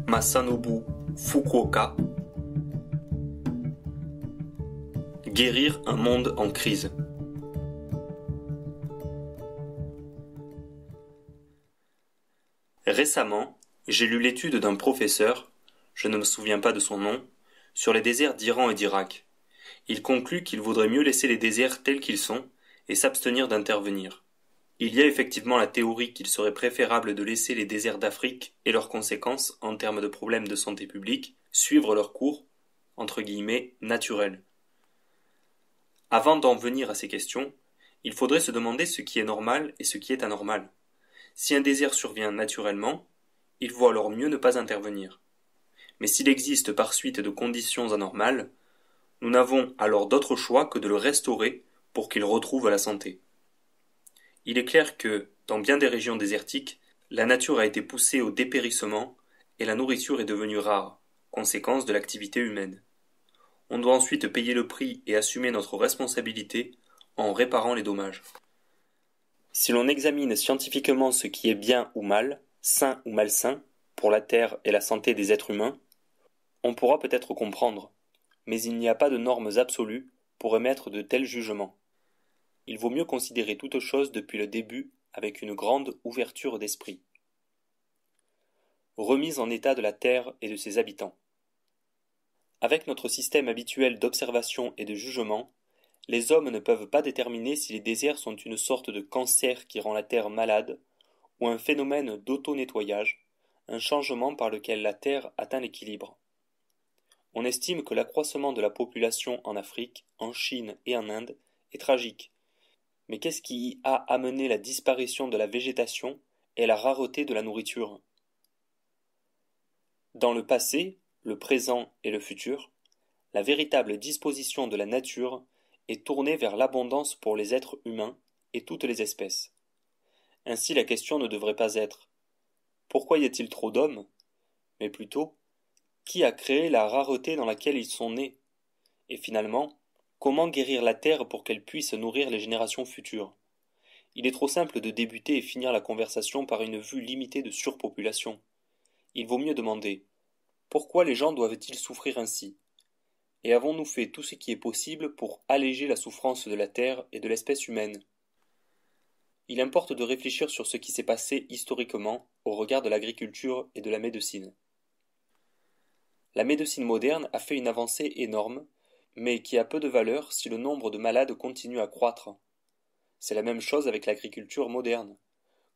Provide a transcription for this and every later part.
Masanobu Fukuoka. Guérir un monde en crise. Récemment, j'ai lu l'étude d'un professeur, je ne me souviens pas de son nom, sur les déserts d'Iran et d'Irak. Il conclut qu'il vaudrait mieux laisser les déserts tels qu'ils sont et s'abstenir d'intervenir. Il y a effectivement la théorie qu'il serait préférable de laisser les déserts d'Afrique et leurs conséquences en termes de problèmes de santé publique suivre leur cours, entre guillemets, naturel. Avant d'en venir à ces questions, il faudrait se demander ce qui est normal et ce qui est anormal. Si un désert survient naturellement, il vaut alors mieux ne pas intervenir. Mais s'il existe par suite de conditions anormales, nous n'avons alors d'autre choix que de le restaurer pour qu'il retrouve la santé. Il est clair que, dans bien des régions désertiques, la nature a été poussée au dépérissement et la nourriture est devenue rare, conséquence de l'activité humaine. On doit ensuite payer le prix et assumer notre responsabilité en réparant les dommages. Si l'on examine scientifiquement ce qui est bien ou mal, sain ou malsain, pour la terre et la santé des êtres humains, on pourra peut-être comprendre, mais il n'y a pas de normes absolues pour émettre de tels jugements. Il vaut mieux considérer toute chose depuis le début avec une grande ouverture d'esprit. Remise en état de la terre et de ses habitants. Avec notre système habituel d'observation et de jugement, les hommes ne peuvent pas déterminer si les déserts sont une sorte de cancer qui rend la terre malade, ou un phénomène d'auto-nettoyage, un changement par lequel la terre atteint l'équilibre. On estime que l'accroissement de la population en Afrique, en Chine et en Inde est tragique. Mais qu'est-ce qui a amené la disparition de la végétation et la rareté de la nourriture? Dans le passé, le présent et le futur, la véritable disposition de la nature est tournée vers l'abondance pour les êtres humains et toutes les espèces. Ainsi la question ne devrait pas être « Pourquoi y a-t-il trop d'hommes ?» mais plutôt « Qui a créé la rareté dans laquelle ils sont nés ?» et finalement « Comment guérir la terre pour qu'elle puisse nourrir les générations futures ?» Il est trop simple de débuter et finir la conversation par une vue limitée de surpopulation. Il vaut mieux demander « Pourquoi les gens doivent-ils souffrir ainsi ?» Et avons-nous fait tout ce qui est possible pour alléger la souffrance de la terre et de l'espèce humaine? Il importe de réfléchir sur ce qui s'est passé historiquement au regard de l'agriculture et de la médecine. La médecine moderne a fait une avancée énorme, mais qui a peu de valeur si le nombre de malades continue à croître. C'est la même chose avec l'agriculture moderne.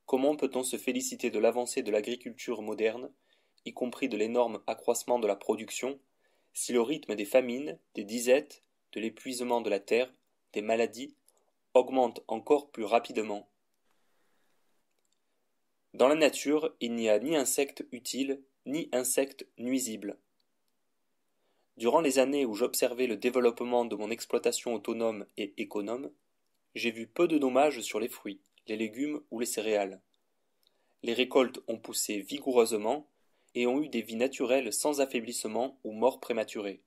Comment peut-on se féliciter de l'avancée de l'agriculture moderne, y compris de l'énorme accroissement de la production, si le rythme des famines, des disettes, de l'épuisement de la terre, des maladies, augmente encore plus rapidement? Dans la nature, il n'y a ni insectes utiles, ni insectes nuisibles. Durant les années où j'observais le développement de mon exploitation autonome et économe, j'ai vu peu de dommages sur les fruits, les légumes ou les céréales. Les récoltes ont poussé vigoureusement et ont eu des vies naturelles sans affaiblissement ou mort prématurée.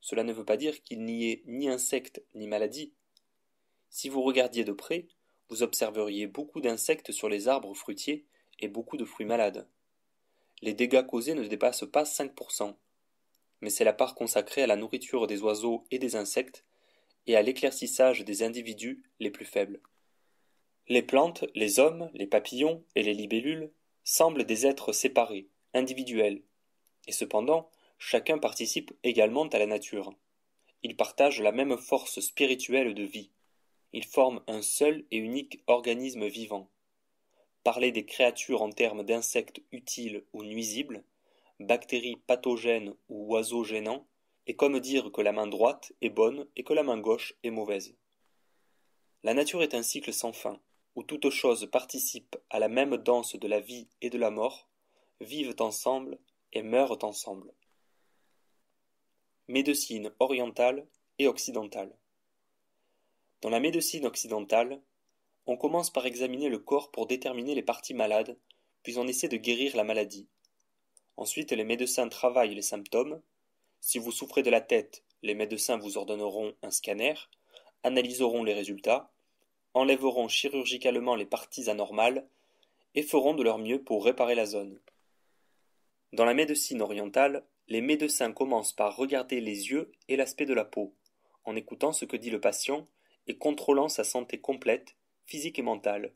Cela ne veut pas dire qu'il n'y ait ni insectes ni maladies. Si vous regardiez de près, vous observeriez beaucoup d'insectes sur les arbres fruitiers et beaucoup de fruits malades. Les dégâts causés ne dépassent pas 5%, mais c'est la part consacrée à la nourriture des oiseaux et des insectes et à l'éclaircissage des individus les plus faibles. Les plantes, les hommes, les papillons et les libellules semblent des êtres séparés, individuels, et cependant, chacun participe également à la nature. Ils partagent la même force spirituelle de vie. Ils forment un seul et unique organisme vivant. Parler des créatures en termes d'insectes utiles ou nuisibles, bactéries pathogènes ou oiseaux gênants, est comme dire que la main droite est bonne et que la main gauche est mauvaise. La nature est un cycle sans fin, où toute chose participe à la même danse de la vie et de la mort, vivent ensemble et meurent ensemble. Médecine orientale et occidentale. Dans la médecine occidentale, on commence par examiner le corps pour déterminer les parties malades, puis on essaie de guérir la maladie. Ensuite, les médecins travaillent les symptômes. Si vous souffrez de la tête, les médecins vous ordonneront un scanner, analyseront les résultats, enlèveront chirurgicalement les parties anormales et feront de leur mieux pour réparer la zone. Dans la médecine orientale, les médecins commencent par regarder les yeux et l'aspect de la peau, en écoutant ce que dit le patient et contrôlant sa santé complète, physique et mentale.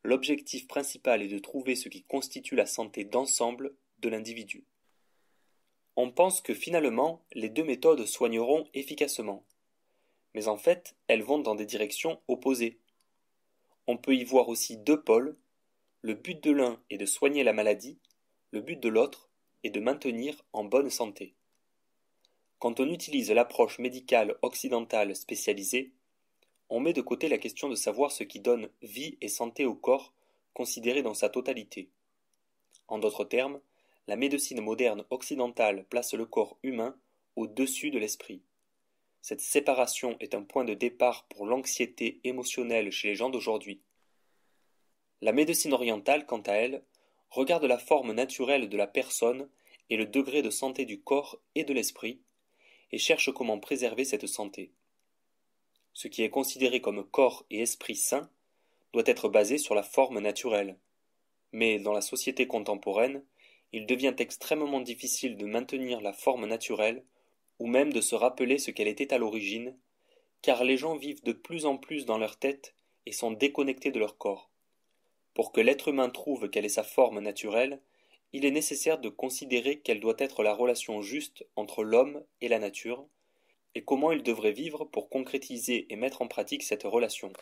L'objectif principal est de trouver ce qui constitue la santé d'ensemble de l'individu. On pense que finalement, les deux méthodes soigneront efficacement. Mais en fait, elles vont dans des directions opposées. On peut y voir aussi deux pôles. Le but de l'un est de soigner la maladie, le but de l'autre est de maintenir en bonne santé. Quand on utilise l'approche médicale occidentale spécialisée, on met de côté la question de savoir ce qui donne vie et santé au corps considéré dans sa totalité. En d'autres termes, la médecine moderne occidentale place le corps humain au-dessus de l'esprit. Cette séparation est un point de départ pour l'anxiété émotionnelle chez les gens d'aujourd'hui. La médecine orientale, quant à elle, regarde la forme naturelle de la personne et le degré de santé du corps et de l'esprit, et cherche comment préserver cette santé. Ce qui est considéré comme corps et esprit sains doit être basé sur la forme naturelle. Mais dans la société contemporaine, il devient extrêmement difficile de maintenir la forme naturelle, ou même de se rappeler ce qu'elle était à l'origine, car les gens vivent de plus en plus dans leur tête et sont déconnectés de leur corps. Pour que l'être humain trouve quelle est sa forme naturelle, il est nécessaire de considérer quelle doit être la relation juste entre l'homme et la nature, et comment il devrait vivre pour concrétiser et mettre en pratique cette relation.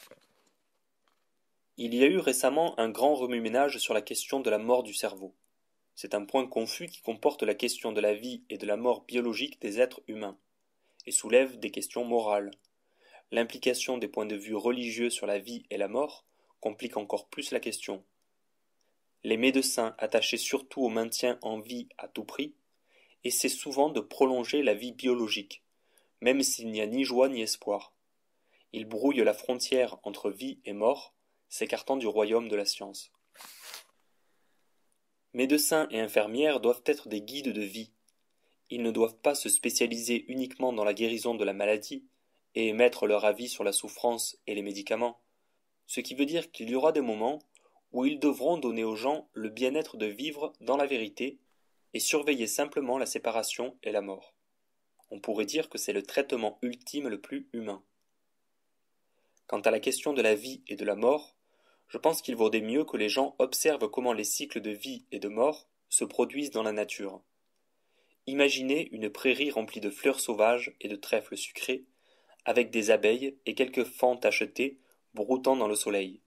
Il y a eu récemment un grand remue-ménage sur la question de la mort du cerveau. C'est un point confus qui comporte la question de la vie et de la mort biologique des êtres humains, et soulève des questions morales. L'implication des points de vue religieux sur la vie et la mort complique encore plus la question. Les médecins, attachés surtout au maintien en vie à tout prix, essaient souvent de prolonger la vie biologique, même s'il n'y a ni joie ni espoir. Ils brouillent la frontière entre vie et mort, s'écartant du royaume de la science. Médecins et infirmières doivent être des guides de vie. Ils ne doivent pas se spécialiser uniquement dans la guérison de la maladie et émettre leur avis sur la souffrance et les médicaments, ce qui veut dire qu'il y aura des moments où ils devront donner aux gens le bien-être de vivre dans la vérité et surveiller simplement la séparation et la mort. On pourrait dire que c'est le traitement ultime le plus humain. Quant à la question de la vie et de la mort, je pense qu'il vaudrait mieux que les gens observent comment les cycles de vie et de mort se produisent dans la nature. Imaginez une prairie remplie de fleurs sauvages et de trèfles sucrés, avec des abeilles et quelques faons tachetés broutant dans le soleil.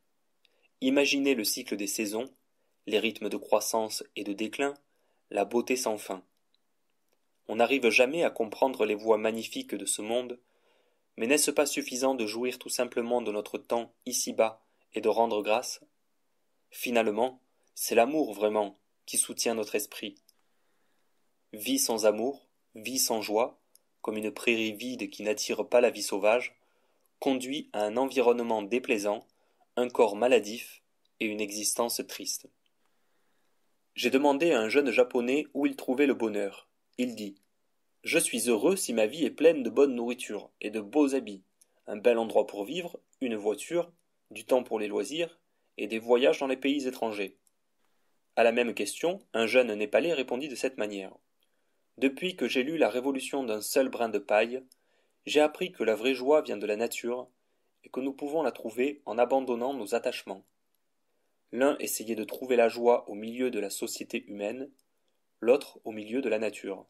Imaginez le cycle des saisons, les rythmes de croissance et de déclin, la beauté sans fin. On n'arrive jamais à comprendre les voies magnifiques de ce monde, mais n'est-ce pas suffisant de jouir tout simplement de notre temps ici-bas et de rendre grâce? Finalement, c'est l'amour vraiment qui soutient notre esprit. Vie sans amour, vie sans joie, comme une prairie vide qui n'attire pas la vie sauvage, conduit à un environnement déplaisant, un corps maladif et une existence triste. J'ai demandé à un jeune japonais où il trouvait le bonheur. Il dit: « Je suis heureux si ma vie est pleine de bonne nourriture et de beaux habits, un bel endroit pour vivre, une voiture, du temps pour les loisirs et des voyages dans les pays étrangers. » À la même question, un jeune Népalais répondit de cette manière: « Depuis que j'ai lu La Révolution d'un seul brin de paille, j'ai appris que la vraie joie vient de la nature et que nous pouvons la trouver en abandonnant nos attachements. L'un essayait de trouver la joie au milieu de la société humaine, l'autre au milieu de la nature.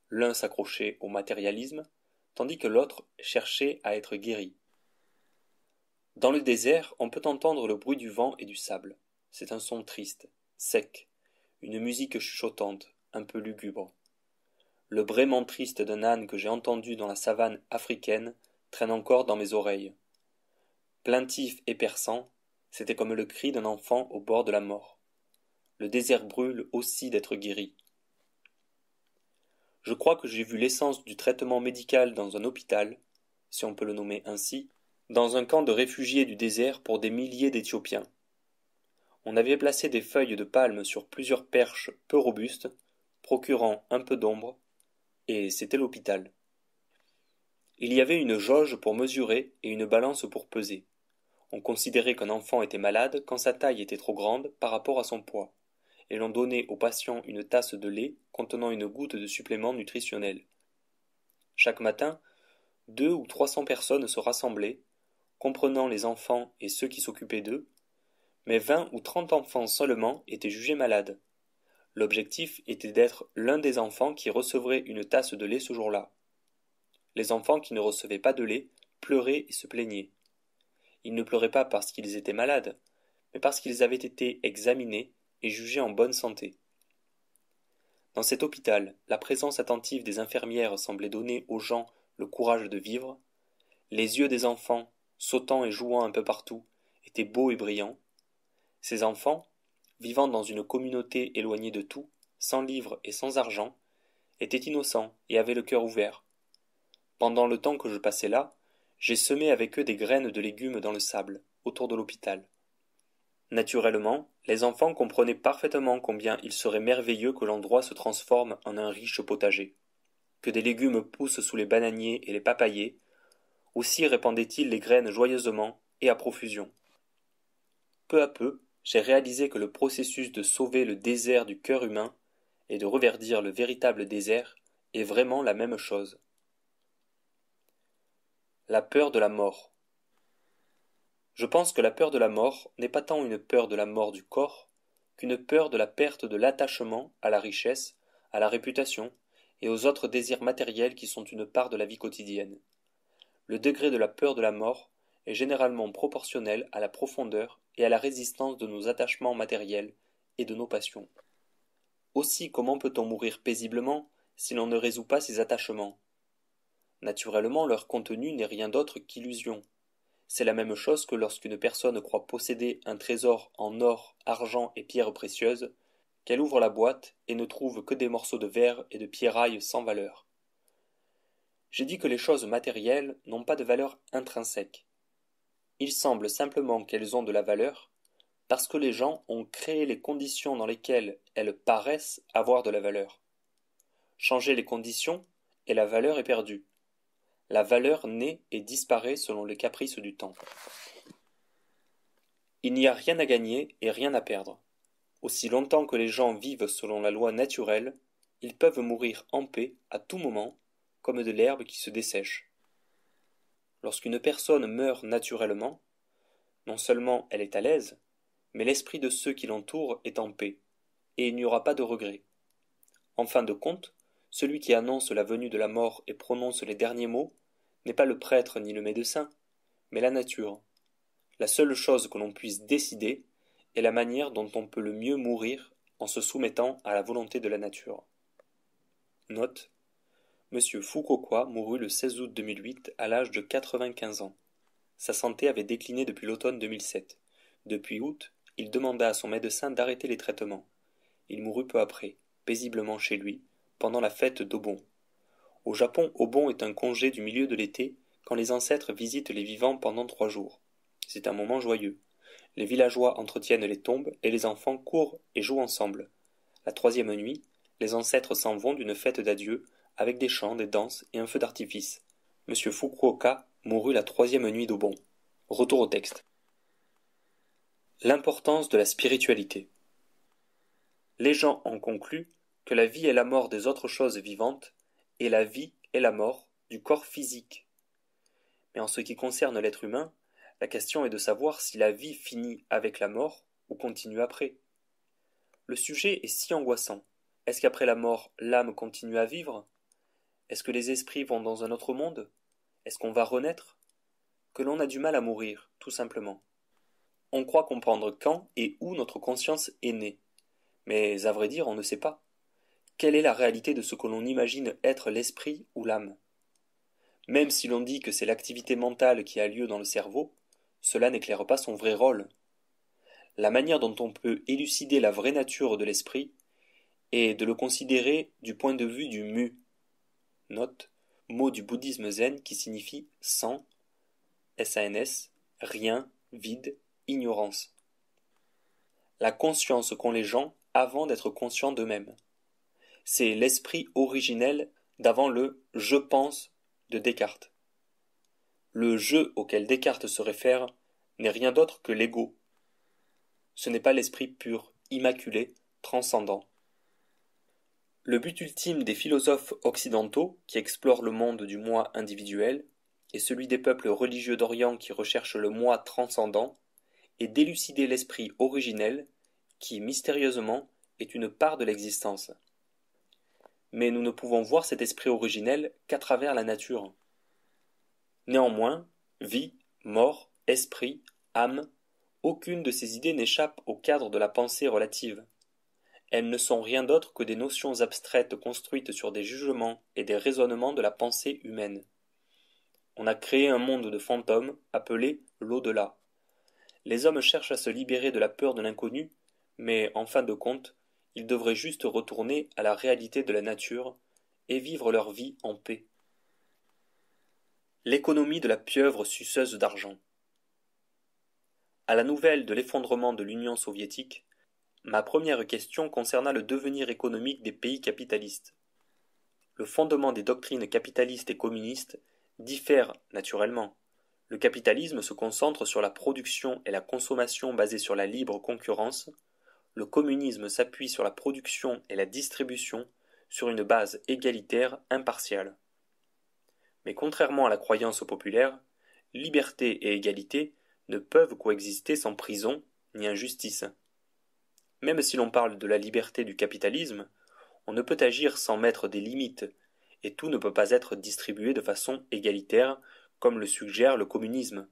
L'un s'accrochait au matérialisme, tandis que l'autre cherchait à être guéri. Dans le désert, on peut entendre le bruit du vent et du sable. C'est un son triste, sec, une musique chuchotante, un peu lugubre. Le braiement triste d'un âne que j'ai entendu dans la savane africaine traîne encore dans mes oreilles. Plaintif et perçant, c'était comme le cri d'un enfant au bord de la mort. Le désert brûle aussi d'être guéri. Je crois que j'ai vu l'essence du traitement médical dans un hôpital, si on peut le nommer ainsi, dans un camp de réfugiés du désert pour des milliers d'Éthiopiens. On avait placé des feuilles de palme sur plusieurs perches peu robustes, procurant un peu d'ombre, et c'était l'hôpital. Il y avait une jauge pour mesurer et une balance pour peser. On considérait qu'un enfant était malade quand sa taille était trop grande par rapport à son poids, et l'on donnait au patient une tasse de lait contenant une goutte de supplément nutritionnel. Chaque matin, 200 ou 300 personnes se rassemblaient, comprenant les enfants et ceux qui s'occupaient d'eux, mais 20 ou 30 enfants seulement étaient jugés malades. L'objectif était d'être l'un des enfants qui recevrait une tasse de lait ce jour-là. Les enfants qui ne recevaient pas de lait pleuraient et se plaignaient. Ils ne pleuraient pas parce qu'ils étaient malades, mais parce qu'ils avaient été examinés et jugés en bonne santé. Dans cet hôpital, la présence attentive des infirmières semblait donner aux gens le courage de vivre. Les yeux des enfants, sautant et jouant un peu partout, étaient beaux et brillants. Ces enfants, vivant dans une communauté éloignée de tout, sans livres et sans argent, étaient innocents et avaient le cœur ouvert. Pendant le temps que je passais là, j'ai semé avec eux des graines de légumes dans le sable, autour de l'hôpital. Naturellement, les enfants comprenaient parfaitement combien il serait merveilleux que l'endroit se transforme en un riche potager. Que des légumes poussent sous les bananiers et les papayers, aussi répandaient-ils les graines joyeusement et à profusion. Peu à peu, j'ai réalisé que le processus de sauver le désert du cœur humain et de reverdir le véritable désert est vraiment la même chose. La peur de la mort. Je pense que la peur de la mort n'est pas tant une peur de la mort du corps qu'une peur de la perte de l'attachement à la richesse, à la réputation et aux autres désirs matériels qui sont une part de la vie quotidienne. Le degré de la peur de la mort est généralement proportionnel à la profondeur et à la résistance de nos attachements matériels et de nos passions. Aussi, comment peut-on mourir paisiblement si l'on ne résout pas ses attachements? Naturellement, leur contenu n'est rien d'autre qu'illusion. C'est la même chose que lorsqu'une personne croit posséder un trésor en or, argent et pierres précieuses, qu'elle ouvre la boîte et ne trouve que des morceaux de verre et de pierrailles sans valeur. J'ai dit que les choses matérielles n'ont pas de valeur intrinsèque. Il semble simplement qu'elles ont de la valeur parce que les gens ont créé les conditions dans lesquelles elles paraissent avoir de la valeur. Changer les conditions et la valeur est perdue. La valeur naît et disparaît selon les caprices du temps. Il n'y a rien à gagner et rien à perdre. Aussi longtemps que les gens vivent selon la loi naturelle, ils peuvent mourir en paix à tout moment, comme de l'herbe qui se dessèche. Lorsqu'une personne meurt naturellement, non seulement elle est à l'aise, mais l'esprit de ceux qui l'entourent est en paix, et il n'y aura pas de regret. En fin de compte, celui qui annonce la venue de la mort et prononce les derniers mots n'est pas le prêtre ni le médecin, mais la nature. La seule chose que l'on puisse décider est la manière dont on peut le mieux mourir en se soumettant à la volonté de la nature. Note. Monsieur Fukuoka mourut le 16 août 2008 à l'âge de 95 ans. Sa santé avait décliné depuis l'automne 2007. Depuis août, il demanda à son médecin d'arrêter les traitements. Il mourut peu après, paisiblement chez lui, pendant la fête d'Obon. Au Japon, Obon est un congé du milieu de l'été, quand les ancêtres visitent les vivants pendant 3 jours. C'est un moment joyeux. Les villageois entretiennent les tombes et les enfants courent et jouent ensemble. La 3e nuit, les ancêtres s'en vont d'une fête d'adieu, avec des chants, des danses et un feu d'artifice. Monsieur Fukuoka mourut la 3e nuit d'Obon. Retour au texte. L'importance de la spiritualité. Les gens en concluent que la vie et la mort des autres choses vivantes est la vie et la mort du corps physique. Mais en ce qui concerne l'être humain, la question est de savoir si la vie finit avec la mort ou continue après. Le sujet est si angoissant. Est-ce qu'après la mort, l'âme continue à vivre? Est-ce que les esprits vont dans un autre monde? Est-ce qu'on va renaître? Que l'on a du mal à mourir, tout simplement. On croit comprendre quand et où notre conscience est née. Mais à vrai dire, on ne sait pas. Quelle est la réalité de ce que l'on imagine être l'esprit ou l'âme? Même si l'on dit que c'est l'activité mentale qui a lieu dans le cerveau, cela n'éclaire pas son vrai rôle. La manière dont on peut élucider la vraie nature de l'esprit est de le considérer du point de vue du mu. Note, mot du bouddhisme zen qui signifie sans, sans, rien, vide, ignorance. La conscience qu'ont les gens avant d'être conscients d'eux-mêmes. C'est l'esprit originel d'avant le « je pense » de Descartes. Le « je » auquel Descartes se réfère n'est rien d'autre que l'ego. Ce n'est pas l'esprit pur, immaculé, transcendant. Le but ultime des philosophes occidentaux qui explorent le monde du moi individuel, et celui des peuples religieux d'Orient qui recherchent le moi transcendant, est d'élucider l'esprit originel qui, mystérieusement, est une part de l'existence. Mais nous ne pouvons voir cet esprit originel qu'à travers la nature. Néanmoins, vie, mort, esprit, âme, aucune de ces idées n'échappe au cadre de la pensée relative. Elles ne sont rien d'autre que des notions abstraites construites sur des jugements et des raisonnements de la pensée humaine. On a créé un monde de fantômes appelé l'au-delà. Les hommes cherchent à se libérer de la peur de l'inconnu, mais en fin de compte, ils devraient juste retourner à la réalité de la nature et vivre leur vie en paix. L'économie de la pieuvre suceuse d'argent. À la nouvelle de l'effondrement de l'Union soviétique, ma première question concerna le devenir économique des pays capitalistes. Le fondement des doctrines capitalistes et communistes diffère naturellement. Le capitalisme se concentre sur la production et la consommation basées sur la libre concurrence. Le communisme s'appuie sur la production et la distribution sur une base égalitaire impartiale. Mais contrairement à la croyance populaire, liberté et égalité ne peuvent coexister sans prison ni injustice. Même si l'on parle de la liberté du capitalisme, on ne peut agir sans mettre des limites, et tout ne peut pas être distribué de façon égalitaire, comme le suggère le communisme.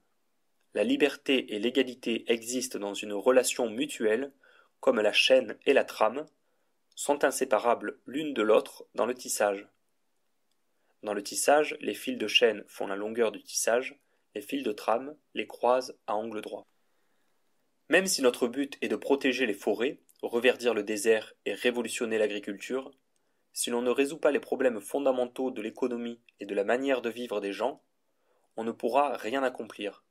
La liberté et l'égalité existent dans une relation mutuelle, comme la chaîne et la trame sont inséparables l'une de l'autre dans le tissage. Dans le tissage, les fils de chaîne font la longueur du tissage, les fils de trame les croisent à angle droit. Même si notre but est de protéger les forêts, reverdir le désert et révolutionner l'agriculture, si l'on ne résout pas les problèmes fondamentaux de l'économie et de la manière de vivre des gens, on ne pourra rien accomplir.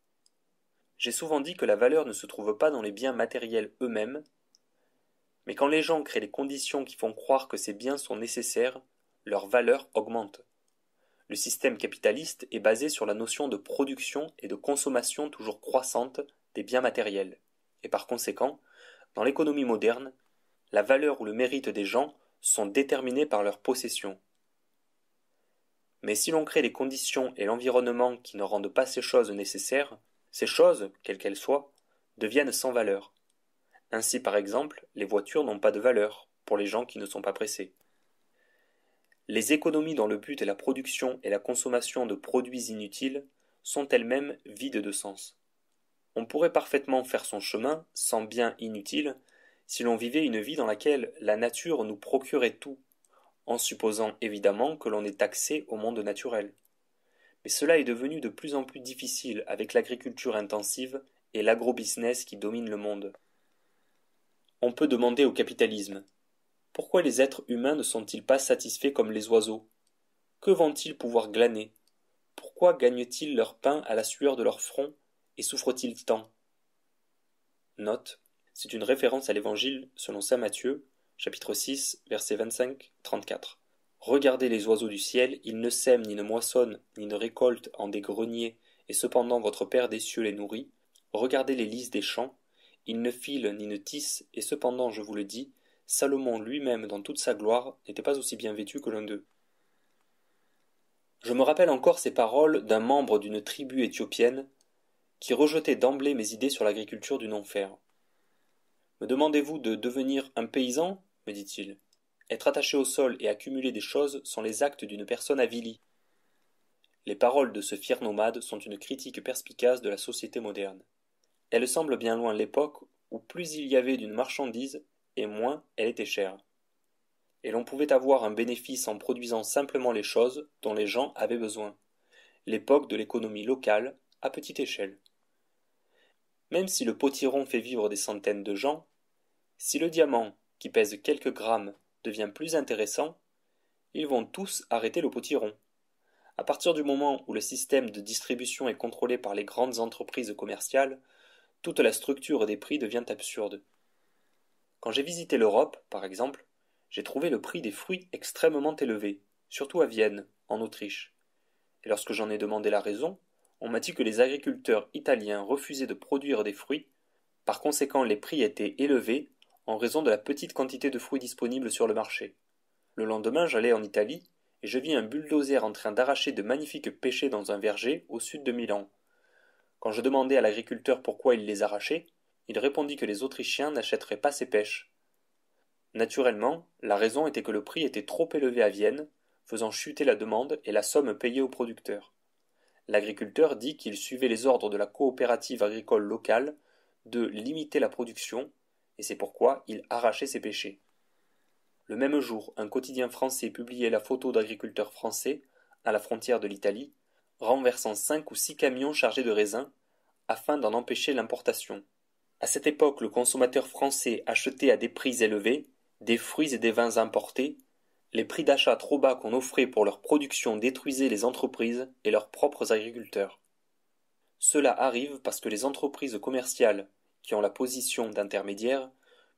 J'ai souvent dit que la valeur ne se trouve pas dans les biens matériels eux-mêmes, mais quand les gens créent les conditions qui font croire que ces biens sont nécessaires, leur valeur augmente. Le système capitaliste est basé sur la notion de production et de consommation toujours croissante des biens matériels, et par conséquent, dans l'économie moderne, la valeur ou le mérite des gens sont déterminés par leur possession. Mais si l'on crée les conditions et l'environnement qui ne rendent pas ces choses nécessaires, ces choses, quelles qu'elles soient, deviennent sans valeur. Ainsi par exemple, les voitures n'ont pas de valeur pour les gens qui ne sont pas pressés. Les économies dont le but est la production et la consommation de produits inutiles sont elles-mêmes vides de sens. On pourrait parfaitement faire son chemin sans biens inutiles si l'on vivait une vie dans laquelle la nature nous procurait tout, en supposant évidemment que l'on ait accès au monde naturel. Mais cela est devenu de plus en plus difficile avec l'agriculture intensive et l'agrobusiness qui domine le monde. On peut demander au capitalisme: pourquoi les êtres humains ne sont-ils pas satisfaits comme les oiseaux? Que vont-ils pouvoir glaner? Pourquoi gagnent-ils leur pain à la sueur de leur front et souffrent-ils tant? Note: c'est une référence à l'Évangile selon saint Matthieu, chapitre 6, versets 25-34. Regardez les oiseaux du ciel, ils ne sèment ni ne moissonnent, ni ne récoltent en des greniers, et cependant votre Père des cieux les nourrit. Regardez les lys des champs, ils ne filent ni ne tissent, et cependant, je vous le dis, Salomon lui-même dans toute sa gloire n'était pas aussi bien vêtu que l'un d'eux. Je me rappelle encore ces paroles d'un membre d'une tribu éthiopienne qui rejetait d'emblée mes idées sur l'agriculture du non-fer. Me demandez-vous de devenir un paysan? Me dit-il. Être attaché au sol et accumuler des choses sont les actes d'une personne avilie. Les paroles de ce fier nomade sont une critique perspicace de la société moderne. Elle semble bien loin l'époque où plus il y avait d'une marchandise et moins elle était chère. Et l'on pouvait avoir un bénéfice en produisant simplement les choses dont les gens avaient besoin. L'époque de l'économie locale à petite échelle. Même si le potiron fait vivre des centaines de gens, si le diamant, qui pèse quelques grammes, devient plus intéressant, ils vont tous arrêter le potiron. À partir du moment où le système de distribution est contrôlé par les grandes entreprises commerciales, toute la structure des prix devient absurde. Quand j'ai visité l'Europe, par exemple, j'ai trouvé le prix des fruits extrêmement élevé, surtout à Vienne, en Autriche. Et lorsque j'en ai demandé la raison, on m'a dit que les agriculteurs italiens refusaient de produire des fruits, par conséquent les prix étaient élevés en raison de la petite quantité de fruits disponibles sur le marché. Le lendemain, j'allais en Italie et je vis un bulldozer en train d'arracher de magnifiques pêchers dans un verger au sud de Milan. Quand je demandai à l'agriculteur pourquoi il les arrachait, il répondit que les Autrichiens n'achèteraient pas ces pêches. Naturellement, la raison était que le prix était trop élevé à Vienne, faisant chuter la demande et la somme payée aux producteurs. L'agriculteur dit qu'il suivait les ordres de la coopérative agricole locale de limiter la production, et c'est pourquoi il arrachait ses pêchers. Le même jour, un quotidien français publiait la photo d'agriculteurs français, à la frontière de l'Italie, renversant 5 ou 6 camions chargés de raisins, afin d'en empêcher l'importation. À cette époque, le consommateur français achetait à des prix élevés des fruits et des vins importés. Les prix d'achat trop bas qu'on offrait pour leur production détruisaient les entreprises et leurs propres agriculteurs. Cela arrive parce que les entreprises commerciales, qui ont la position d'intermédiaires,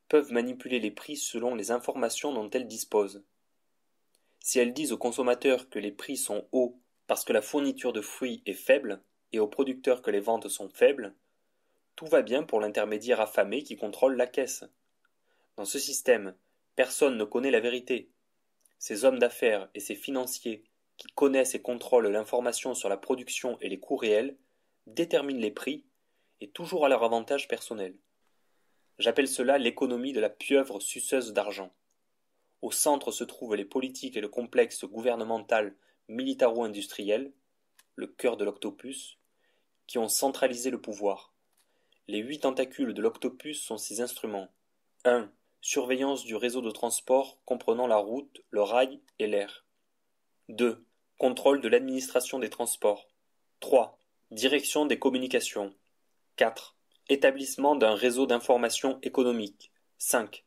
peuvent manipuler les prix selon les informations dont elles disposent. Si elles disent aux consommateurs que les prix sont hauts parce que la fourniture de fruits est faible et aux producteurs que les ventes sont faibles, tout va bien pour l'intermédiaire affamé qui contrôle la caisse. Dans ce système, personne ne connaît la vérité. Ces hommes d'affaires et ces financiers qui connaissent et contrôlent l'information sur la production et les coûts réels déterminent les prix, et toujours à leur avantage personnel. J'appelle cela l'économie de la pieuvre suceuse d'argent. Au centre se trouvent les politiques et le complexe gouvernemental militaro-industriel, le cœur de l'octopus, qui ont centralisé le pouvoir. Les 8 tentacules de l'octopus sont ces instruments. 1. Surveillance du réseau de transport comprenant la route, le rail et l'air. 2. Contrôle de l'administration des transports. 3. Direction des communications. 4. Établissement d'un réseau d'information économique. 5.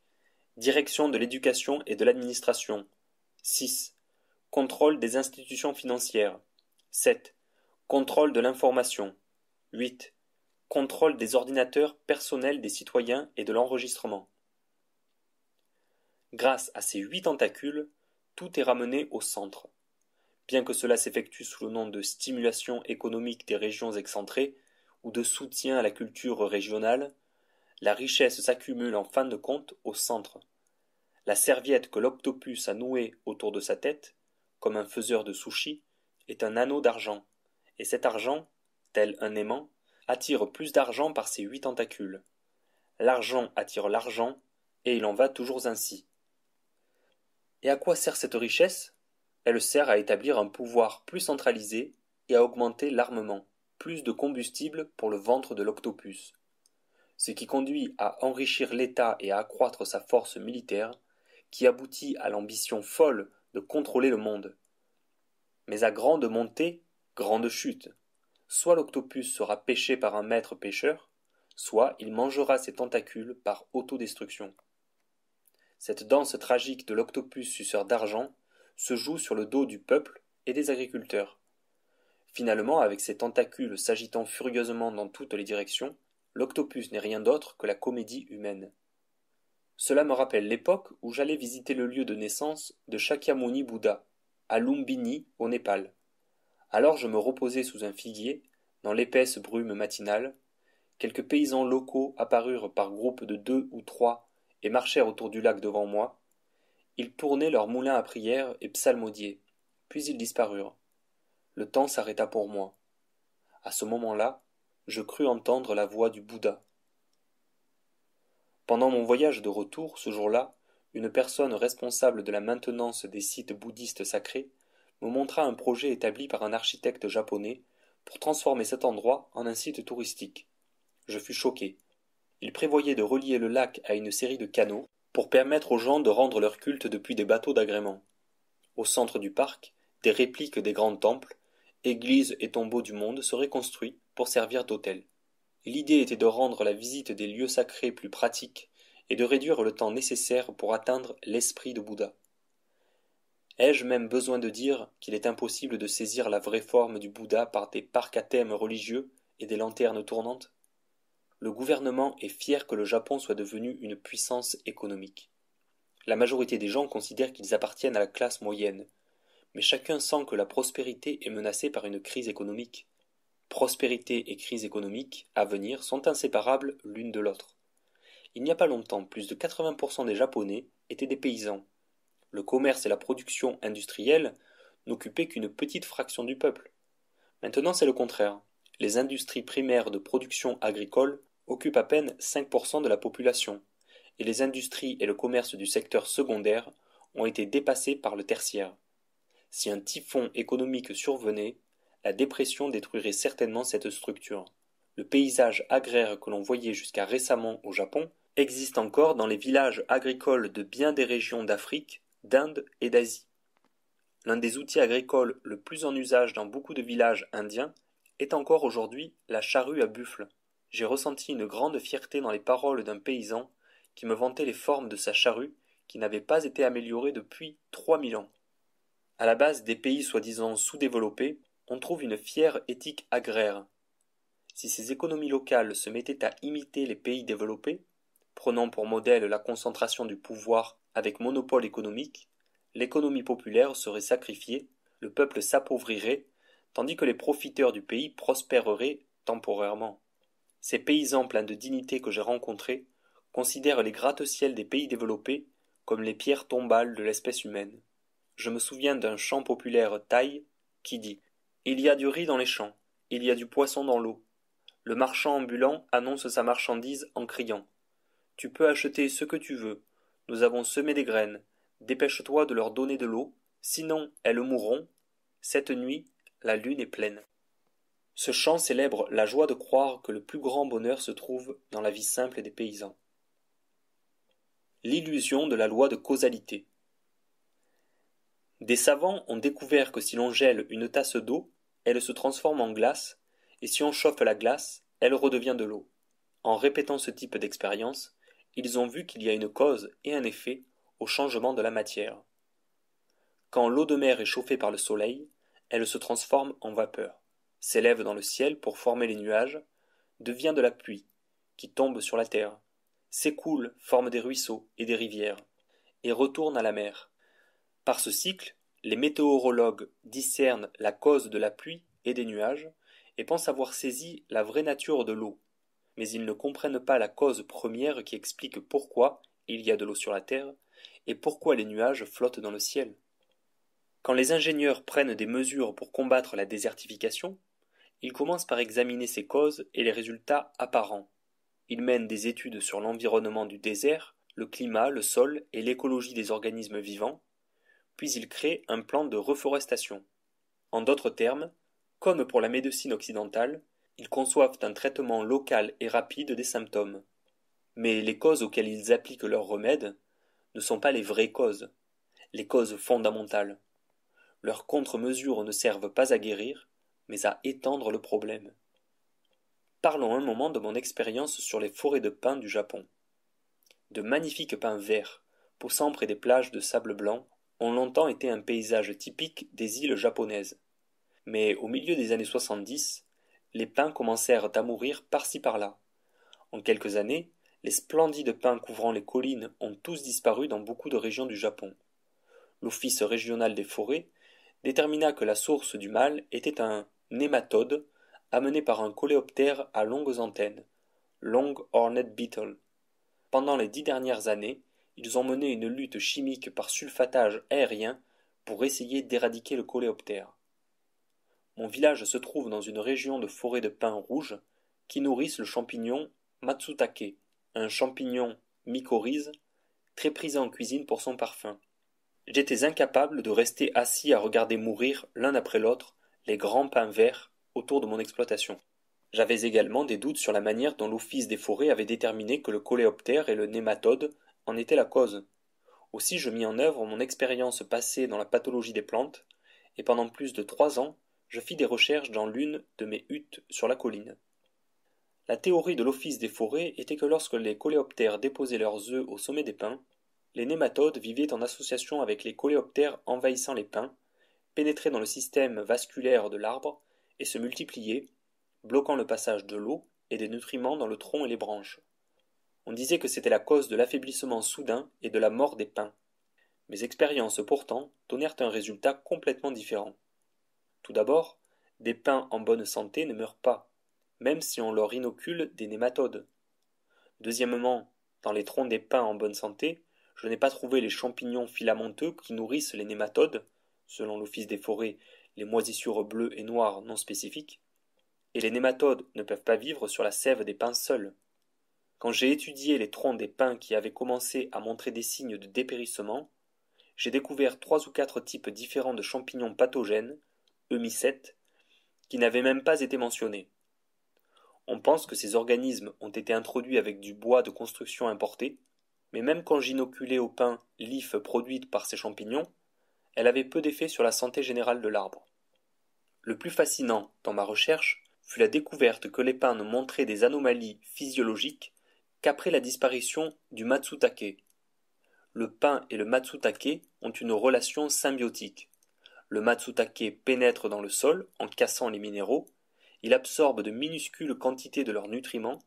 Direction de l'éducation et de l'administration. 6. Contrôle des institutions financières. 7. Contrôle de l'information. 8. Contrôle des ordinateurs personnels des citoyens et de l'enregistrement. Grâce à ces 8 tentacules, tout est ramené au centre. Bien que cela s'effectue sous le nom de stimulation économique des régions excentrées ou de soutien à la culture régionale, la richesse s'accumule en fin de compte au centre. La serviette que l'octopus a nouée autour de sa tête, comme un faiseur de sushis, est un anneau d'argent, et cet argent, tel un aimant, attire plus d'argent par ses 8 tentacules. L'argent attire l'argent, et il en va toujours ainsi. Et à quoi sert cette richesse? Elle sert à établir un pouvoir plus centralisé et à augmenter l'armement, plus de combustible pour le ventre de l'octopus. Ce qui conduit à enrichir l'État et à accroître sa force militaire, qui aboutit à l'ambition folle de contrôler le monde. Mais à grande montée, grande chute. Soit l'octopus sera pêché par un maître pêcheur, soit il mangera ses tentacules par autodestruction. Cette danse tragique de l'octopus suceur d'argent se joue sur le dos du peuple et des agriculteurs. Finalement, avec ses tentacules s'agitant furieusement dans toutes les directions, l'octopus n'est rien d'autre que la comédie humaine. Cela me rappelle l'époque où j'allais visiter le lieu de naissance de Shakyamuni Bouddha, à Lumbini, au Népal. Alors je me reposais sous un figuier, dans l'épaisse brume matinale. Quelques paysans locaux apparurent par groupes de 2 ou 3 et marchèrent autour du lac devant moi. Ils tournaient leurs moulins à prière et psalmodiaient, puis ils disparurent. Le temps s'arrêta pour moi. À ce moment-là, je crus entendre la voix du Bouddha. Pendant mon voyage de retour, ce jour-là, une personne responsable de la maintenance des sites bouddhistes sacrés me montra un projet établi par un architecte japonais pour transformer cet endroit en un site touristique. Je fus choqué. Il prévoyait de relier le lac à une série de canaux pour permettre aux gens de rendre leur culte depuis des bateaux d'agrément. Au centre du parc, des répliques des grands temples, églises et tombeaux du monde seraient construits pour servir d'hôtels. L'idée était de rendre la visite des lieux sacrés plus pratique et de réduire le temps nécessaire pour atteindre l'esprit de Bouddha. Ai-je même besoin de dire qu'il est impossible de saisir la vraie forme du Bouddha par des parcs à thème religieux et des lanternes tournantes? Le gouvernement est fier que le Japon soit devenu une puissance économique. La majorité des gens considèrent qu'ils appartiennent à la classe moyenne, mais chacun sent que la prospérité est menacée par une crise économique. prospérité et crise économique à venir sont inséparables l'une de l'autre. Il n'y a pas longtemps, plus de 80% des Japonais étaient des paysans. Le commerce et la production industrielle n'occupaient qu'une petite fraction du peuple. Maintenant, c'est le contraire. Les industries primaires de production agricole occupent à peine 5% de la population, et les industries et le commerce du secteur secondaire ont été dépassés par le tertiaire. Si un typhon économique survenait, la dépression détruirait certainement cette structure. Le paysage agraire que l'on voyait jusqu'à récemment au Japon existe encore dans les villages agricoles de bien des régions d'Afrique, d'Inde et d'Asie. L'un des outils agricoles le plus en usage dans beaucoup de villages indiens est encore aujourd'hui la charrue à buffle. J'ai ressenti une grande fierté dans les paroles d'un paysan qui me vantait les formes de sa charrue qui n'avaient pas été améliorées depuis 3000 ans. À la base des pays soi-disant sous-développés, on trouve une fière éthique agraire. Si ces économies locales se mettaient à imiter les pays développés, prenant pour modèle la concentration du pouvoir avec monopole économique, l'économie populaire serait sacrifiée, le peuple s'appauvrirait, tandis que les profiteurs du pays prospéreraient temporairement. Ces paysans pleins de dignité que j'ai rencontrés considèrent les gratte-ciel des pays développés comme les pierres tombales de l'espèce humaine. Je me souviens d'un chant populaire thaï qui dit « Il y a du riz dans les champs, il y a du poisson dans l'eau. Le marchand ambulant annonce sa marchandise en criant « Tu peux acheter ce que tu veux, nous avons semé des graines, dépêche-toi de leur donner de l'eau, sinon elles mourront. Cette nuit, la lune est pleine. » Ce chant célèbre la joie de croire que le plus grand bonheur se trouve dans la vie simple des paysans. L'illusion de la loi de causalité. Des savants ont découvert que si l'on gèle une tasse d'eau, elle se transforme en glace, et si on chauffe la glace, elle redevient de l'eau. En répétant ce type d'expérience, ils ont vu qu'il y a une cause et un effet au changement de la matière. Quand l'eau de mer est chauffée par le soleil, elle se transforme en vapeur, s'élève dans le ciel pour former les nuages, devient de la pluie, qui tombe sur la terre, s'écoule, forme des ruisseaux et des rivières, et retourne à la mer. Par ce cycle, les météorologues discernent la cause de la pluie et des nuages, et pensent avoir saisi la vraie nature de l'eau. Mais ils ne comprennent pas la cause première qui explique pourquoi il y a de l'eau sur la terre, et pourquoi les nuages flottent dans le ciel. Quand les ingénieurs prennent des mesures pour combattre la désertification, ils commencent par examiner ces causes et les résultats apparents. Ils mènent des études sur l'environnement du désert, le climat, le sol et l'écologie des organismes vivants, puis ils créent un plan de reforestation. En d'autres termes, comme pour la médecine occidentale, ils conçoivent un traitement local et rapide des symptômes. Mais les causes auxquelles ils appliquent leurs remèdes ne sont pas les vraies causes, les causes fondamentales. Leurs contre-mesures ne servent pas à guérir, mais à étendre le problème. Parlons un moment de mon expérience sur les forêts de pins du Japon. De magnifiques pins verts, poussant près des plages de sable blanc, ont longtemps été un paysage typique des îles japonaises. Mais au milieu des années 70, les pins commencèrent à mourir par-ci par-là. En quelques années, les splendides pins couvrant les collines ont tous disparu dans beaucoup de régions du Japon. L'Office régional des forêts détermina que la source du mal était un nématode amené par un coléoptère à longues antennes, Long Horned Beetle. Pendant les 10 dernières années, ils ont mené une lutte chimique par sulfatage aérien pour essayer d'éradiquer le coléoptère. Mon village se trouve dans une région de forêts de pins rouges qui nourrissent le champignon Matsutake, un champignon mycorhize très prisé en cuisine pour son parfum. J'étais incapable de rester assis à regarder mourir l'un après l'autre les grands pins verts autour de mon exploitation. J'avais également des doutes sur la manière dont l'Office des forêts avait déterminé que le coléoptère et le nématode en étaient la cause. Aussi je mis en œuvre mon expérience passée dans la pathologie des plantes, et pendant plus de 3 ans, je fis des recherches dans l'une de mes huttes sur la colline. La théorie de l'Office des forêts était que lorsque les coléoptères déposaient leurs œufs au sommet des pins, les nématodes vivaient en association avec les coléoptères envahissant les pins, pénétraient dans le système vasculaire de l'arbre et se multipliaient, bloquant le passage de l'eau et des nutriments dans le tronc et les branches. On disait que c'était la cause de l'affaiblissement soudain et de la mort des pins. Mes expériences pourtant donnèrent un résultat complètement différent. Tout d'abord, Des pins en bonne santé ne meurent pas, même si on leur inocule des nématodes. Deuxièmement, dans les troncs des pins en bonne santé, je n'ai pas trouvé les champignons filamenteux qui nourrissent les nématodes, selon l'Office des forêts, les moisissures bleues et noires non spécifiques, et les nématodes ne peuvent pas vivre sur la sève des pins seuls. Quand j'ai étudié les troncs des pins qui avaient commencé à montrer des signes de dépérissement, j'ai découvert 3 ou 4 types différents de champignons pathogènes, eumycètes, qui n'avaient même pas été mentionnés. On pense que ces organismes ont été introduits avec du bois de construction importé, mais même quand j'inoculais au pin l'if produite par ces champignons, elle avait peu d'effet sur la santé générale de l'arbre. Le plus fascinant dans ma recherche fut la découverte que les pins ne montraient des anomalies physiologiques qu'après la disparition du matsutake. Le pin et le matsutake ont une relation symbiotique. Le matsutake pénètre dans le sol en cassant les minéraux, il absorbe de minuscules quantités de leurs nutriments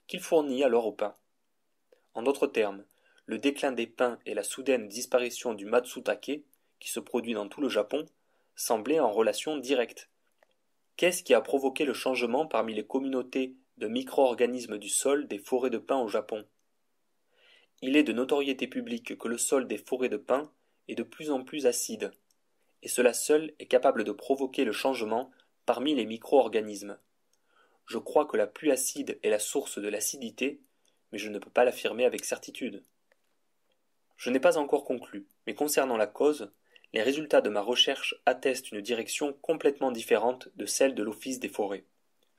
qu'il fournit alors au pin. En d'autres termes, le déclin des pins et la soudaine disparition du matsutake, qui se produit dans tout le Japon, semblaient en relation directe. Qu'est-ce qui a provoqué le changement parmi les communautés de micro-organismes du sol des forêts de pins au Japon? Il est de notoriété publique que le sol des forêts de pins est de plus en plus acide, et cela seul est capable de provoquer le changement parmi les micro-organismes. Je crois que la pluie acide est la source de l'acidité, mais je ne peux pas l'affirmer avec certitude. Je n'ai pas encore conclu, mais concernant la cause, les résultats de ma recherche attestent une direction complètement différente de celle de l'Office des forêts.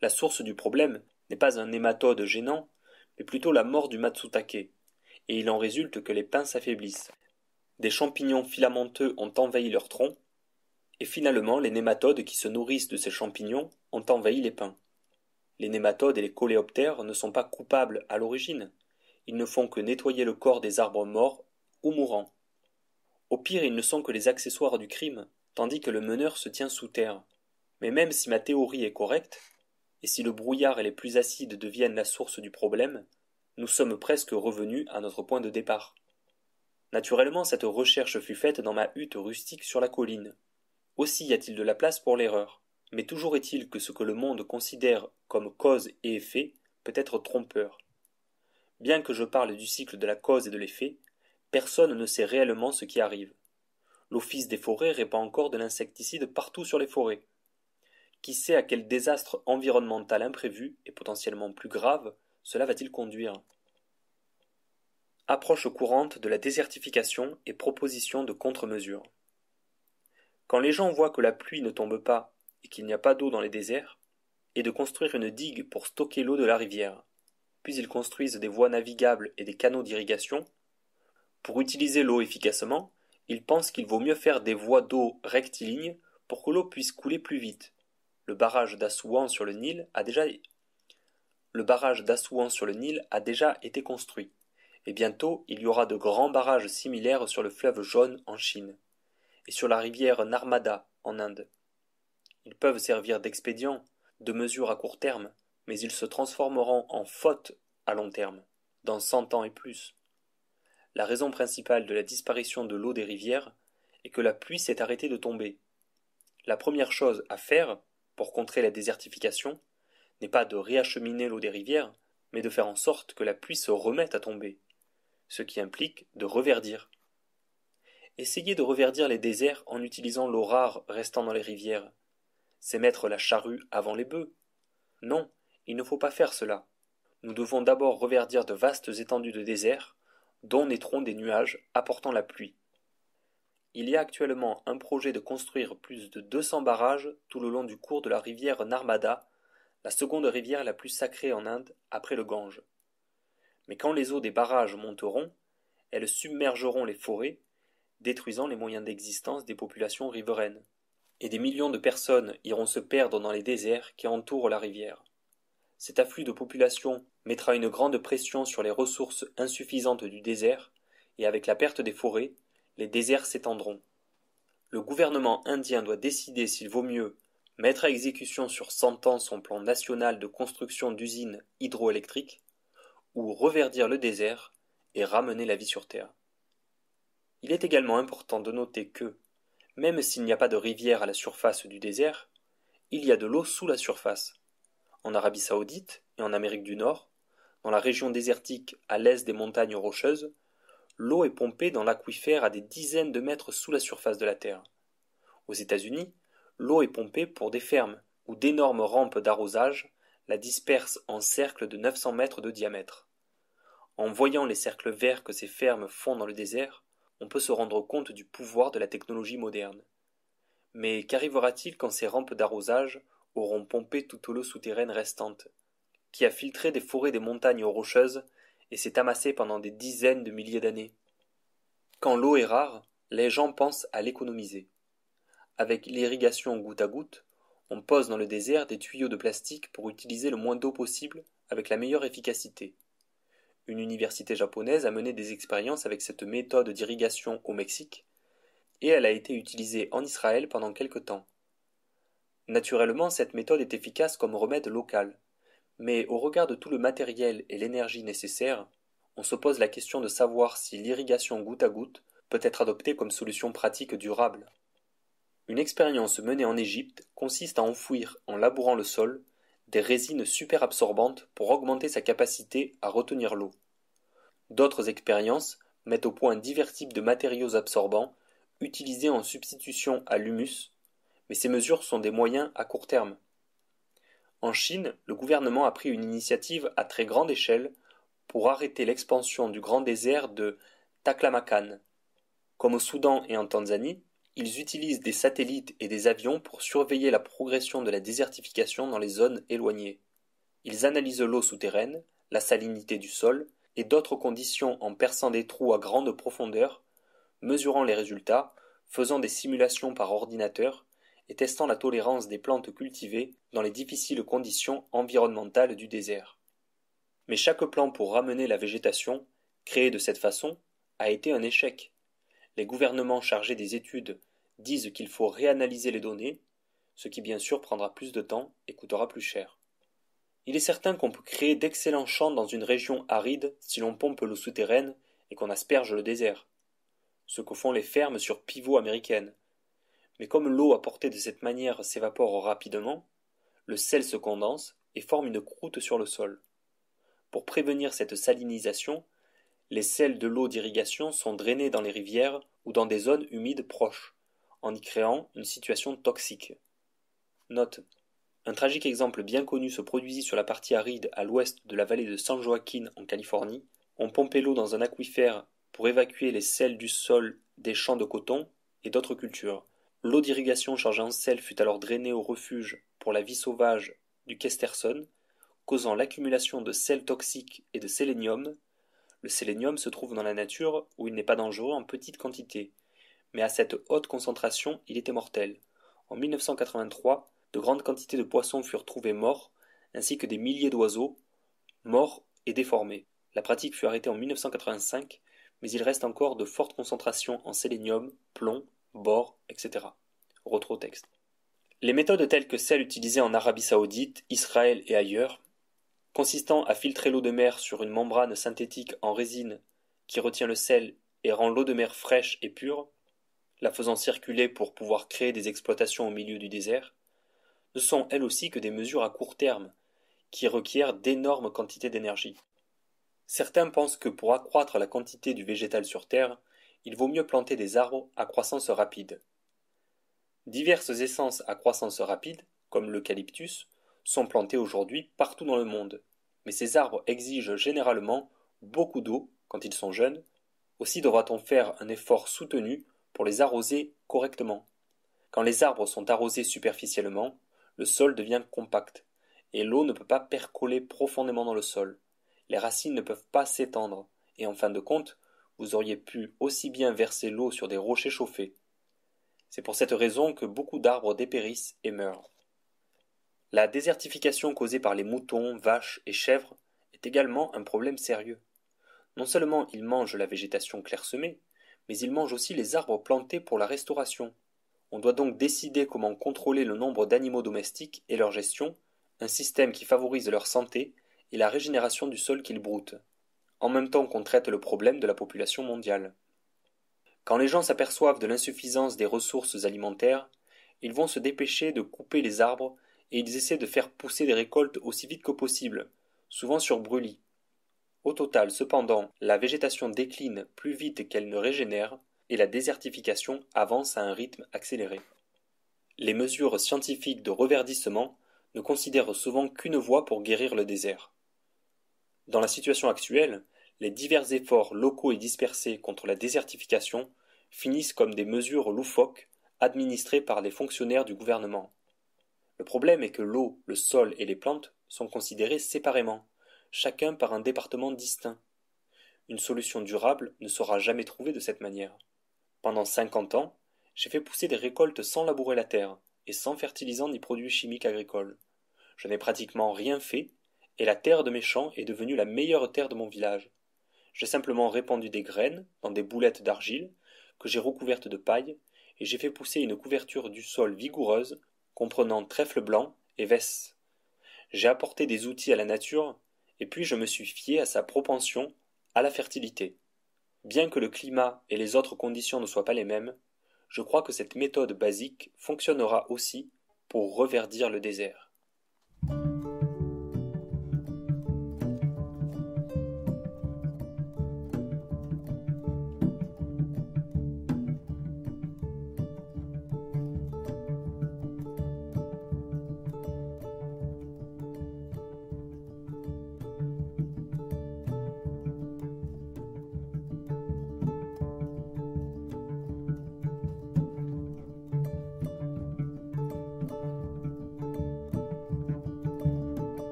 La source du problème n'est pas un nématode gênant, mais plutôt la mort du matsutake, et il en résulte que les pins s'affaiblissent. Des champignons filamenteux ont envahi leurs troncs, et finalement les nématodes qui se nourrissent de ces champignons ont envahi les pins. Les nématodes et les coléoptères ne sont pas coupables à l'origine, ils ne font que nettoyer le corps des arbres morts ou mourants. Au pire, ils ne sont que les accessoires du crime, tandis que le meneur se tient sous terre. Mais même si ma théorie est correcte, et si le brouillard et les pluies acides deviennent la source du problème, nous sommes presque revenus à notre point de départ. Naturellement, cette recherche fut faite dans ma hutte rustique sur la colline. Aussi y a-t-il de la place pour l'erreur, mais toujours est-il que ce que le monde considère comme cause et effet peut être trompeur. Bien que je parle du cycle de la cause et de l'effet, personne ne sait réellement ce qui arrive. L'Office des forêts répand encore de l'insecticide partout sur les forêts. Qui sait à quel désastre environnemental imprévu et potentiellement plus grave cela va-t-il conduire? Approche courante de la désertification et proposition de contre-mesures. Quand les gens voient que la pluie ne tombe pas et qu'il n'y a pas d'eau dans les déserts, et de construire une digue pour stocker l'eau de la rivière. Puis ils construisent des voies navigables et des canaux d'irrigation. Pour utiliser l'eau efficacement, ils pensent qu'il vaut mieux faire des voies d'eau rectilignes pour que l'eau puisse couler plus vite. Le barrage d'Assouan sur le Nil a déjà été construit, et bientôt il y aura de grands barrages similaires sur le fleuve Jaune en Chine, et sur la rivière Narmada en Inde. Ils peuvent servir d'expédient, de mesure à court terme, mais ils se transformeront en faute à long terme, dans 100 ans et plus. La raison principale de la disparition de l'eau des rivières est que la pluie s'est arrêtée de tomber. La première chose à faire, pour contrer la désertification, n'est pas de réacheminer l'eau des rivières, mais de faire en sorte que la pluie se remette à tomber, ce qui implique de reverdir. Essayer de reverdir les déserts en utilisant l'eau rare restant dans les rivières, c'est mettre la charrue avant les bœufs. Non, il ne faut pas faire cela. Nous devons d'abord reverdir de vastes étendues de désert, dont naîtront des nuages apportant la pluie. Il y a actuellement un projet de construire plus de 200 barrages tout le long du cours de la rivière Narmada, la seconde rivière la plus sacrée en Inde après le Gange. Mais quand les eaux des barrages monteront, elles submergeront les forêts, détruisant les moyens d'existence des populations riveraines. Et des millions de personnes iront se perdre dans les déserts qui entourent la rivière. Cet afflux de population mettra une grande pression sur les ressources insuffisantes du désert, et avec la perte des forêts, les déserts s'étendront. Le gouvernement indien doit décider s'il vaut mieux mettre à exécution sur 100 ans son plan national de construction d'usines hydroélectriques, ou reverdir le désert et ramener la vie sur Terre. Il est également important de noter que, même s'il n'y a pas de rivière à la surface du désert, il y a de l'eau sous la surface. En Arabie Saoudite et en Amérique du Nord, dans la région désertique à l'est des montagnes rocheuses, l'eau est pompée dans l'aquifère à des dizaines de mètres sous la surface de la Terre. Aux États-Unis, l'eau est pompée pour des fermes où d'énormes rampes d'arrosage la dispersent en cercles de 900 mètres de diamètre. En voyant les cercles verts que ces fermes font dans le désert, on peut se rendre compte du pouvoir de la technologie moderne. Mais qu'arrivera-t-il quand ces rampes d'arrosage auront pompé toute l'eau souterraine restante, qui a filtré des forêts des montagnes rocheuses et s'est amassée pendant des dizaines de milliers d'années? Quand l'eau est rare, les gens pensent à l'économiser. Avec l'irrigation goutte à goutte, on pose dans le désert des tuyaux de plastique pour utiliser le moins d'eau possible avec la meilleure efficacité. Une université japonaise a mené des expériences avec cette méthode d'irrigation au Mexique, et elle a été utilisée en Israël pendant quelque temps. Naturellement, cette méthode est efficace comme remède local, mais au regard de tout le matériel et l'énergie nécessaires, on se pose la question de savoir si l'irrigation goutte à goutte peut être adoptée comme solution pratique durable. Une expérience menée en Égypte consiste à enfouir, en labourant le sol, des résines superabsorbantes pour augmenter sa capacité à retenir l'eau. D'autres expériences mettent au point divers types de matériaux absorbants utilisés en substitution à l'humus, mais ces mesures sont des moyens à court terme. En Chine, le gouvernement a pris une initiative à très grande échelle pour arrêter l'expansion du grand désert de Taklamakan. Comme au Soudan et en Tanzanie, ils utilisent des satellites et des avions pour surveiller la progression de la désertification dans les zones éloignées. Ils analysent l'eau souterraine, la salinité du sol et d'autres conditions en perçant des trous à grande profondeur, mesurant les résultats, faisant des simulations par ordinateur et testant la tolérance des plantes cultivées dans les difficiles conditions environnementales du désert. Mais chaque plan pour ramener la végétation, créée de cette façon, a été un échec. Les gouvernements chargés des études disent qu'il faut réanalyser les données, ce qui bien sûr prendra plus de temps et coûtera plus cher. Il est certain qu'on peut créer d'excellents champs dans une région aride si l'on pompe l'eau souterraine et qu'on asperge le désert, ce que font les fermes sur pivot américaines. Mais comme l'eau apportée de cette manière s'évapore rapidement, le sel se condense et forme une croûte sur le sol. Pour prévenir cette salinisation, les sels de l'eau d'irrigation sont drainés dans les rivières ou dans des zones humides proches, en y créant une situation toxique. Note. Un tragique exemple bien connu se produisit sur la partie aride à l'ouest de la vallée de San Joaquin en Californie. On pompait l'eau dans un aquifère pour évacuer les sels du sol des champs de coton et d'autres cultures. L'eau d'irrigation chargée en sel fut alors drainée au refuge pour la vie sauvage du Kesterson, causant l'accumulation de sels toxiques et de sélénium. Le sélénium se trouve dans la nature où il n'est pas dangereux en petite quantité, mais à cette haute concentration il était mortel. En 1983, de grandes quantités de poissons furent trouvés morts, ainsi que des milliers d'oiseaux, morts et déformés. La pratique fut arrêtée en 1985, mais il reste encore de fortes concentrations en sélénium, plomb, bore, etc. Retro texte. Les méthodes telles que celles utilisées en Arabie Saoudite, Israël et ailleurs, consistant à filtrer l'eau de mer sur une membrane synthétique en résine qui retient le sel et rend l'eau de mer fraîche et pure, la faisant circuler pour pouvoir créer des exploitations au milieu du désert, ne sont elles aussi que des mesures à court terme, qui requièrent d'énormes quantités d'énergie. Certains pensent que pour accroître la quantité du végétal sur Terre, il vaut mieux planter des arbres à croissance rapide. Diverses essences à croissance rapide, comme l'eucalyptus, sont plantées aujourd'hui partout dans le monde, mais ces arbres exigent généralement beaucoup d'eau quand ils sont jeunes, aussi devra-t-on faire un effort soutenu pour les arroser correctement. Quand les arbres sont arrosés superficiellement, le sol devient compact, et l'eau ne peut pas percoler profondément dans le sol. Les racines ne peuvent pas s'étendre, et en fin de compte, vous auriez pu aussi bien verser l'eau sur des rochers chauffés. C'est pour cette raison que beaucoup d'arbres dépérissent et meurent. La désertification causée par les moutons, vaches et chèvres est également un problème sérieux. Non seulement ils mangent la végétation clairsemée, mais ils mangent aussi les arbres plantés pour la restauration. On doit donc décider comment contrôler le nombre d'animaux domestiques et leur gestion, un système qui favorise leur santé et la régénération du sol qu'ils broutent, en même temps qu'on traite le problème de la population mondiale. Quand les gens s'aperçoivent de l'insuffisance des ressources alimentaires, ils vont se dépêcher de couper les arbres et ils essaient de faire pousser des récoltes aussi vite que possible, souvent sur brûlis. Au total, cependant, la végétation décline plus vite qu'elle ne régénère, et la désertification avance à un rythme accéléré. Les mesures scientifiques de reverdissement ne considèrent souvent qu'une voie pour guérir le désert. Dans la situation actuelle, les divers efforts locaux et dispersés contre la désertification finissent comme des mesures loufoques administrées par les fonctionnaires du gouvernement. Le problème est que l'eau, le sol et les plantes sont considérés séparément, chacun par un département distinct. Une solution durable ne sera jamais trouvée de cette manière. Pendant 50 ans, j'ai fait pousser des récoltes sans labourer la terre et sans fertilisants ni produits chimiques agricoles. Je n'ai pratiquement rien fait et la terre de mes champs est devenue la meilleure terre de mon village. J'ai simplement répandu des graines dans des boulettes d'argile que j'ai recouvertes de paille et j'ai fait pousser une couverture du sol vigoureuse comprenant trèfle blanc et vesse. J'ai apporté des outils à la nature et puis je me suis fié à sa propension à la fertilité. Bien que le climat et les autres conditions ne soient pas les mêmes, je crois que cette méthode basique fonctionnera aussi pour reverdir le désert.